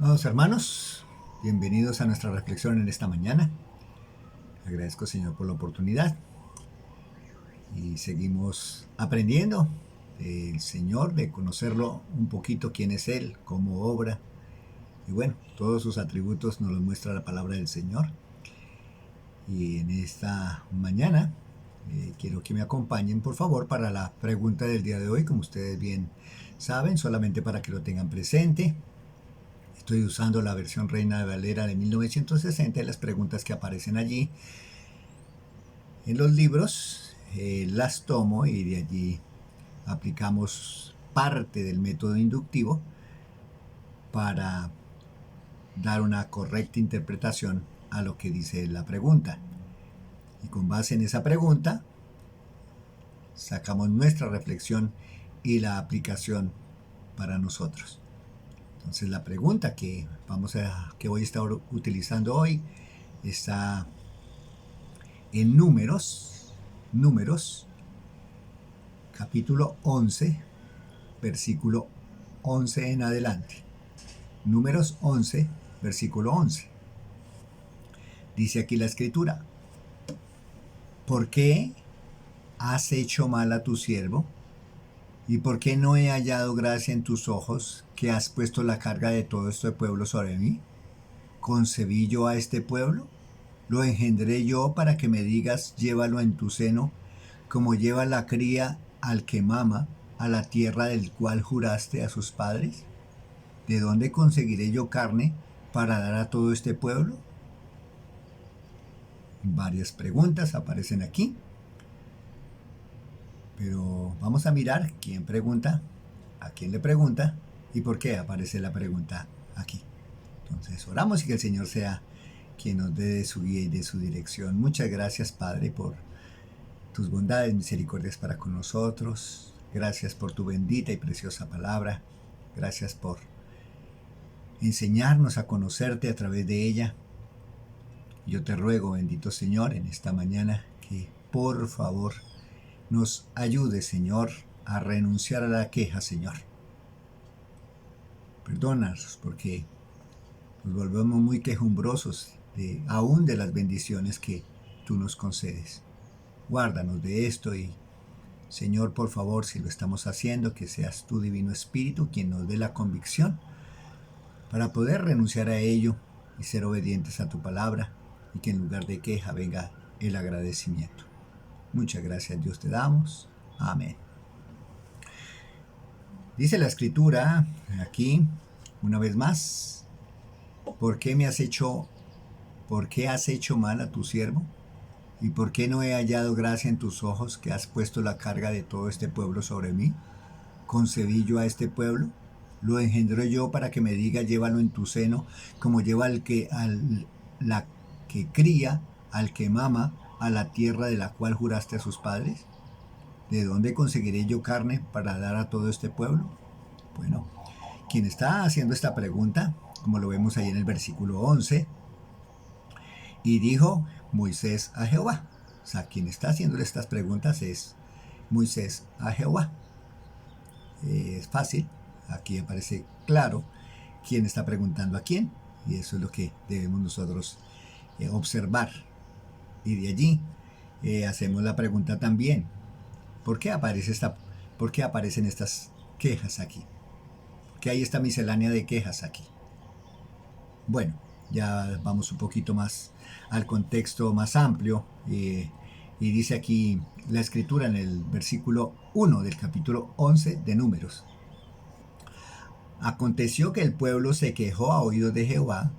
Amados hermanos, bienvenidos a nuestra reflexión en esta mañana. Agradezco, Señor, por la oportunidad y seguimos aprendiendo del Señor, de conocerlo un poquito, quién es Él, cómo obra y bueno, todos sus atributos nos los muestra la palabra del Señor. Y en esta mañana quiero que me acompañen, por favor, para la pregunta del día de hoy, como ustedes bien saben, solamente para que lo tengan presente. Estoy usando la versión Reina Valera de 1960 y las preguntas que aparecen allí en los libros las tomo y de allí aplicamos parte del método inductivo para dar una correcta interpretación a lo que dice la pregunta. Y con base en esa pregunta sacamos nuestra reflexión y la aplicación para nosotros. Entonces la pregunta que voy a estar utilizando hoy está en Números, capítulo 11, versículo 11 en adelante. Números 11, versículo 11. Dice aquí la escritura: ¿por qué has hecho mal a tu siervo? ¿Y por qué no he hallado gracia en tus ojos, que has puesto la carga de todo este pueblo sobre mí? ¿Concebí yo a este pueblo? ¿Lo engendré yo para que me digas, llévalo en tu seno, como lleva la cría al que mama, a la tierra del cual juraste a sus padres? ¿De dónde conseguiré yo carne para dar a todo este pueblo? Varias preguntas aparecen aquí, pero vamos a mirar quién pregunta, a quién le pregunta y por qué aparece la pregunta aquí. Entonces oramos y que el Señor sea quien nos dé de su guía y de su dirección. Muchas gracias, Padre, por tus bondades, misericordias para con nosotros. Gracias por tu bendita y preciosa palabra. Gracias por enseñarnos a conocerte a través de ella. Yo te ruego, bendito Señor, en esta mañana que por favor nos ayude, Señor, a renunciar a la queja, Señor. Perdónanos porque nos volvemos muy quejumbrosos aún de las bendiciones que tú nos concedes. Guárdanos de esto y, Señor, por favor, si lo estamos haciendo, que seas tu Divino Espíritu quien nos dé la convicción para poder renunciar a ello y ser obedientes a tu palabra, y que en lugar de queja venga el agradecimiento. Muchas gracias, Dios, te damos. Amén. Dice la escritura aquí, una vez más: ¿por qué has hecho mal a tu siervo? ¿Y por qué no he hallado gracia en tus ojos, que has puesto la carga de todo este pueblo sobre mí? ¿Concebí yo a este pueblo? ¿Lo engendré yo para que me diga, llévalo en tu seno, como lleva la que cría, al que mama, a la tierra de la cual juraste a sus padres? ¿De dónde conseguiré yo carne para dar a todo este pueblo? Bueno, quien está haciendo esta pregunta, como lo vemos ahí en el versículo 11, y dijo Moisés a Jehová. O sea, quien está haciéndole estas preguntas es Moisés a Jehová. Es fácil, aquí aparece claro quién está preguntando a quién, y eso es lo que debemos nosotros observar. Y de allí hacemos la pregunta también: ¿por qué aparecen estas quejas aquí? ¿Por qué hay esta miscelánea de quejas aquí? Bueno, ya vamos un poquito más al contexto más amplio, y dice aquí la escritura en el versículo 1 del capítulo 11 de Números: aconteció que el pueblo se quejó a oídos de Jehová,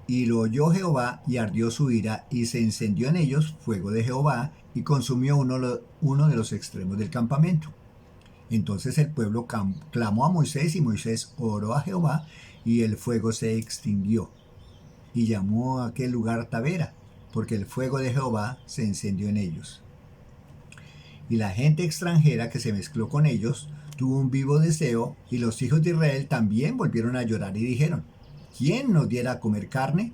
y lo oyó Jehová, y ardió su ira, y se encendió en ellos fuego de Jehová, y consumió uno de los extremos del campamento. Entonces el pueblo clamó a Moisés, y Moisés oró a Jehová, y el fuego se extinguió. Y llamó a aquel lugar Tabera, porque el fuego de Jehová se encendió en ellos. Y la gente extranjera que se mezcló con ellos tuvo un vivo deseo, y los hijos de Israel también volvieron a llorar y dijeron: ¿quién nos diera a comer carne?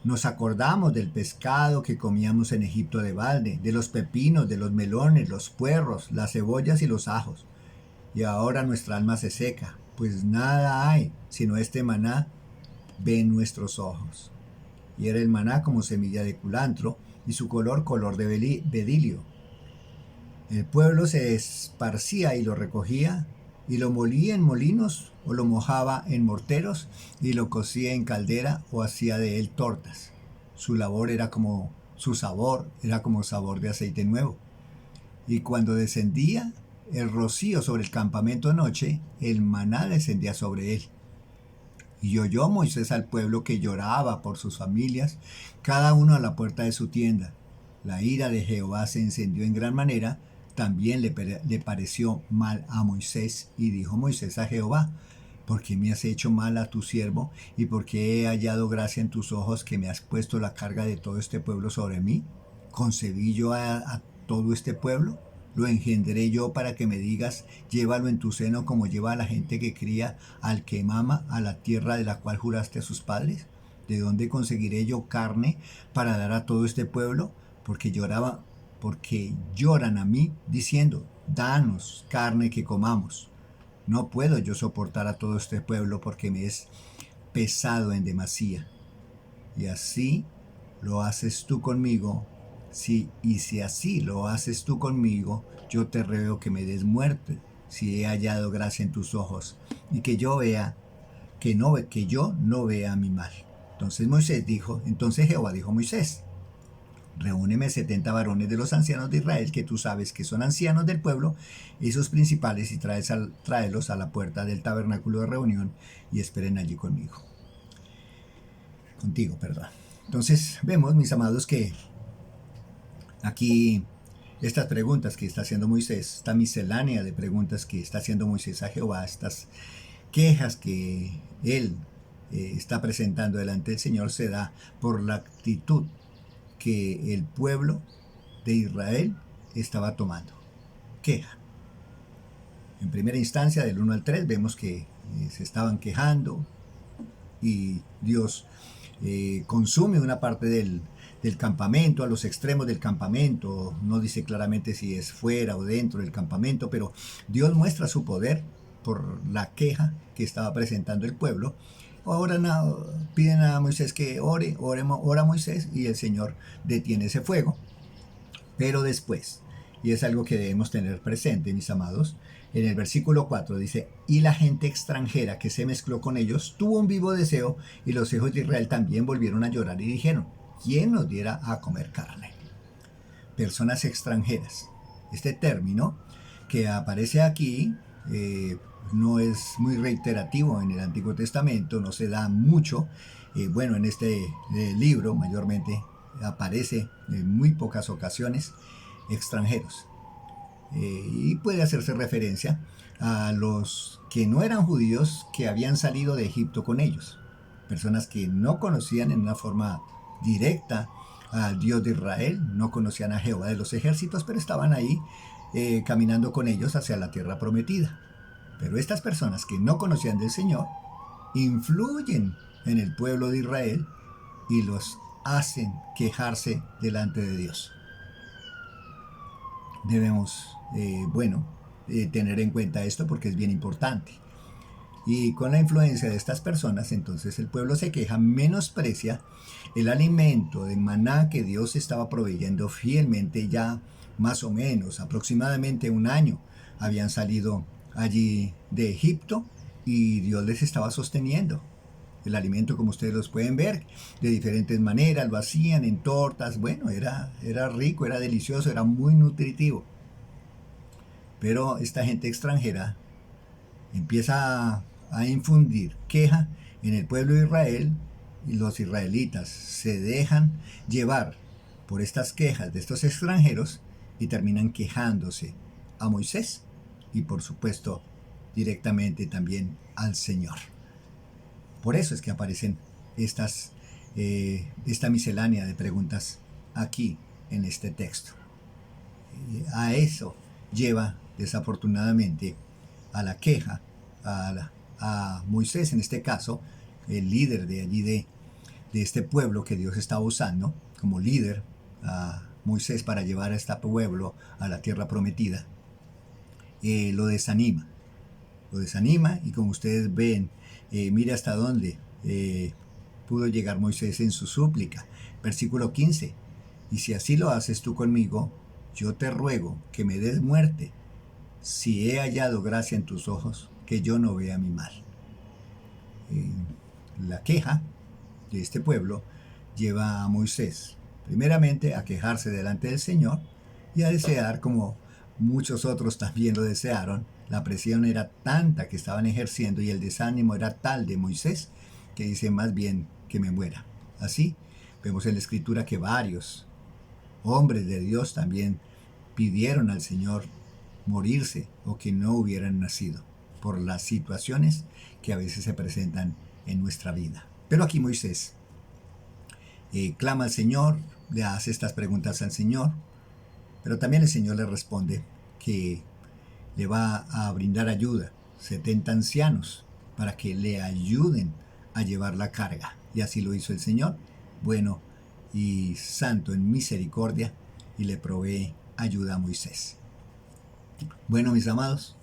Nos acordamos del pescado que comíamos en Egipto de balde, de los pepinos, de los melones, los puerros, las cebollas y los ajos. Y ahora nuestra alma se seca, pues nada hay sino este maná ven nuestros ojos. Y era el maná como semilla de culantro, y su color de bedilio. El pueblo se esparcía y lo recogía, y lo molía en molinos, o lo mojaba en morteros, y lo cocía en caldera, o hacía de él tortas. Su sabor era como sabor de aceite nuevo. Y cuando descendía el rocío sobre el campamento de noche, el maná descendía sobre él. Y oyó Moisés al pueblo que lloraba por sus familias, cada uno a la puerta de su tienda. La ira de Jehová se encendió en gran manera, también le pareció mal a Moisés, y dijo Moisés a Jehová: ¿por qué me has hecho mal a tu siervo? ¿Y por qué he hallado gracia en tus ojos que me has puesto la carga de todo este pueblo sobre mí? ¿Concebí yo a todo este pueblo? ¿Lo engendré yo para que me digas, llévalo en tu seno como lleva a la gente que cría al que mama a la tierra de la cual juraste a sus padres? ¿De dónde conseguiré yo carne para dar a todo este pueblo? Porque lloran a mí diciendo, danos carne que comamos. No puedo yo soportar a todo este pueblo porque me es pesado en demasía. Y así lo haces tú conmigo. Y si así lo haces tú conmigo, yo te ruego que me des muerte, si he hallado gracia en tus ojos, y que yo no vea mi mal. Entonces Jehová dijo a Moisés: reúneme 70 varones de los ancianos de Israel, que tú sabes que son ancianos del pueblo, esos principales, y tráelos a la puerta del tabernáculo de reunión, y esperen allí contigo. Entonces vemos, mis amados, que aquí estas preguntas que está haciendo Moisés, esta miscelánea de preguntas que está haciendo Moisés a Jehová, estas quejas que él está presentando delante del Señor, se da por la actitud que el pueblo de Israel estaba tomando. Queja. En primera instancia, del 1 al 3, vemos que se estaban quejando y Dios consume una parte del campamento, a los extremos del campamento. No dice claramente si es fuera o dentro del campamento, pero Dios muestra su poder por la queja que estaba presentando el pueblo. Ahora piden a Moisés que ora Moisés, y el Señor detiene ese fuego. Pero después, y es algo que debemos tener presente, mis amados, en el versículo 4 dice: y la gente extranjera que se mezcló con ellos tuvo un vivo deseo, y los hijos de Israel también volvieron a llorar y dijeron: ¿quién nos diera a comer carne? Personas extranjeras. Este término que aparece aquí no es muy reiterativo en el Antiguo Testamento, no se da mucho. En este libro mayormente aparece en muy pocas ocasiones extranjeros. Y puede hacerse referencia a los que no eran judíos que habían salido de Egipto con ellos. Personas que no conocían en una forma directa al Dios de Israel, no conocían a Jehová de los ejércitos, pero estaban ahí caminando con ellos hacia la tierra prometida. Pero estas personas que no conocían del Señor influyen en el pueblo de Israel y los hacen quejarse delante de Dios. Debemos, tener en cuenta esto porque es bien importante. Y con la influencia de estas personas, entonces el pueblo se queja, menosprecia el alimento de maná que Dios estaba proveyendo fielmente. Ya más o menos, aproximadamente un año, habían salido allí de Egipto y Dios les estaba sosteniendo. El alimento, como ustedes los pueden ver, de diferentes maneras, lo hacían en tortas. Era rico, era delicioso, era muy nutritivo. Pero esta gente extranjera empieza a infundir queja en el pueblo de Israel, y los israelitas se dejan llevar por estas quejas de estos extranjeros y terminan quejándose a Moisés y, por supuesto, directamente también al Señor. Por eso es que aparecen esta miscelánea de preguntas aquí en este texto. A eso lleva desafortunadamente a la queja, a Moisés en este caso, el líder de allí de este pueblo que Dios estaba usando como líder, a Moisés para llevar a este pueblo a la tierra prometida. Lo desanima, y como ustedes ven, mire hasta dónde pudo llegar Moisés en su súplica. Versículo 15. Y si así lo haces tú conmigo, yo te ruego que me des muerte, si he hallado gracia en tus ojos, que yo no vea mi mal. La queja de este pueblo lleva a Moisés, primeramente, a quejarse delante del Señor y a desear, como muchos otros también lo desearon. La presión era tanta que estaban ejerciendo y el desánimo era tal de Moisés que dice más bien que me muera. Así vemos en la Escritura que varios hombres de Dios también pidieron al Señor morirse o que no hubieran nacido por las situaciones que a veces se presentan en nuestra vida. Pero aquí Moisés clama al Señor, le hace estas preguntas al Señor, pero también el Señor le responde que le va a brindar ayuda, 70 ancianos, para que le ayuden a llevar la carga. Y así lo hizo el Señor, bueno y santo en misericordia, y le provee ayuda a Moisés. Bueno, mis amados,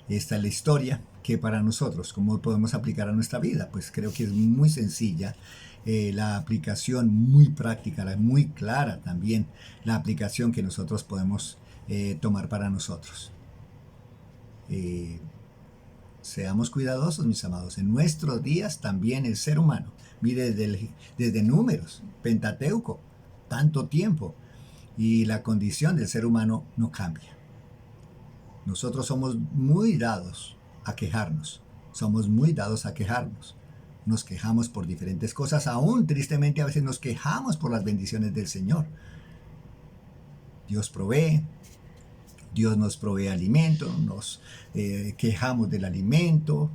esta es la historia que para nosotros, ¿cómo podemos aplicar a nuestra vida? Pues creo que es muy sencilla, la aplicación muy práctica, muy clara también, la aplicación que nosotros podemos tomar para nosotros. Seamos cuidadosos, mis amados. En nuestros días también el ser humano, mire desde Números, Pentateuco, tanto tiempo, y la condición del ser humano no cambia. Nosotros somos muy dados a quejarnos, nos quejamos por diferentes cosas, aún tristemente a veces nos quejamos por las bendiciones del Señor. Dios provee, Dios nos provee alimento, nos quejamos del alimento,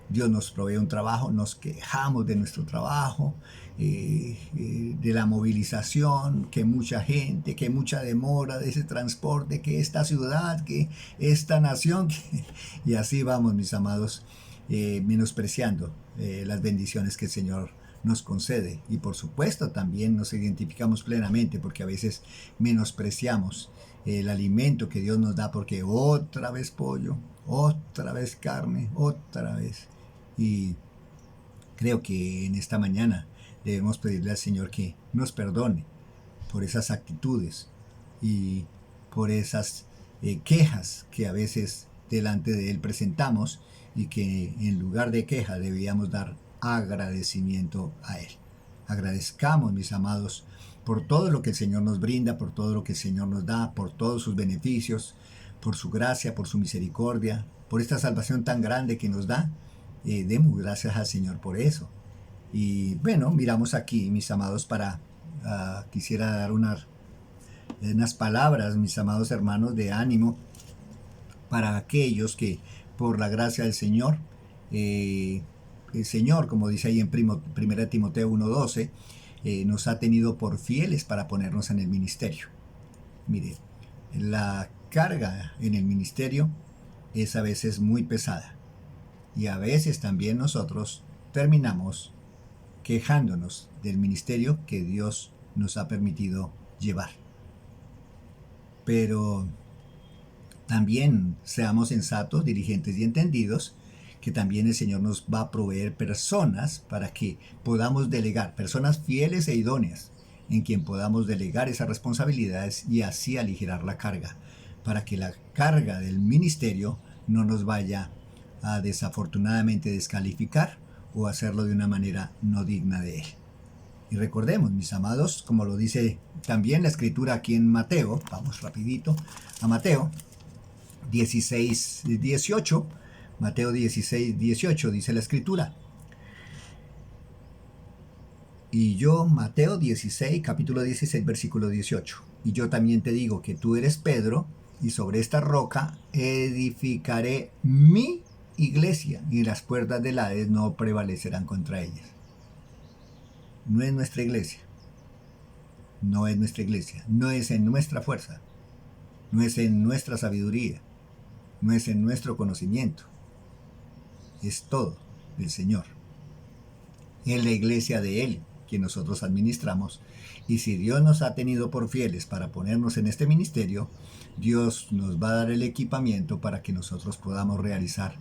Dios nos provee un trabajo, nos quejamos de nuestro trabajo, de la movilización, que mucha gente, que mucha demora de ese transporte, que esta ciudad, que esta nación, y así vamos, mis amados, menospreciando las bendiciones que el Señor nos concede. Y por supuesto también nos identificamos plenamente porque a veces menospreciamos el alimento que Dios nos da, porque otra vez pollo, otra vez carne, otra vez. Y creo que en esta mañana debemos pedirle al Señor que nos perdone por esas actitudes y por esas quejas que a veces delante de Él presentamos, y que en lugar de queja debíamos dar agradecimiento a Él. Agradezcamos, mis amados, por todo lo que el Señor nos brinda, por todo lo que el Señor nos da, por todos sus beneficios, por su gracia, por su misericordia, por esta salvación tan grande que nos da. Demos gracias al Señor por eso. Y bueno, miramos aquí, mis amados, quisiera dar unas palabras, mis amados hermanos, de ánimo para aquellos que por la gracia del Señor, el Señor, como dice ahí en 1 Timoteo 1:12, nos ha tenido por fieles para ponernos en el ministerio. Mire, la carga en el ministerio es a veces muy pesada, y a veces también nosotros terminamos quejándonos del ministerio que Dios nos ha permitido llevar. Pero también seamos sensatos, diligentes y entendidos, que también el Señor nos va a proveer personas para que podamos delegar, personas fieles e idóneas, en quien podamos delegar esas responsabilidades y así aligerar la carga, para que la carga del ministerio no nos vaya a desafortunadamente descalificar o hacerlo de una manera no digna de Él. Y recordemos, mis amados, como lo dice también la Escritura aquí en Mateo, vamos rapidito a Mateo 16:18, Mateo 16:18 dice la Escritura. Y yo, Mateo 16, capítulo 16, versículo 18. Y yo también te digo que tú eres Pedro, y sobre esta roca edificaré mi iglesia, y las puertas del Hades no prevalecerán contra ellas. No es nuestra iglesia. No es nuestra iglesia. No es en nuestra fuerza. No es en nuestra sabiduría. No es en nuestro conocimiento. Es todo del Señor. Es la iglesia de Él que nosotros administramos. Y si Dios nos ha tenido por fieles para ponernos en este ministerio, Dios nos va a dar el equipamiento para que nosotros podamos realizar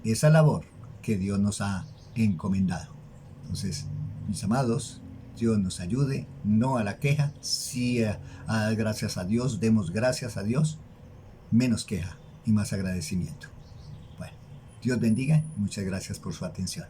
esa labor que Dios nos ha encomendado. Entonces, Mis amados, Dios nos ayude, no a la queja, sí a dar gracias a Dios, demos gracias a Dios, menos queja y más agradecimiento. Bueno, Dios bendiga y muchas gracias por su atención.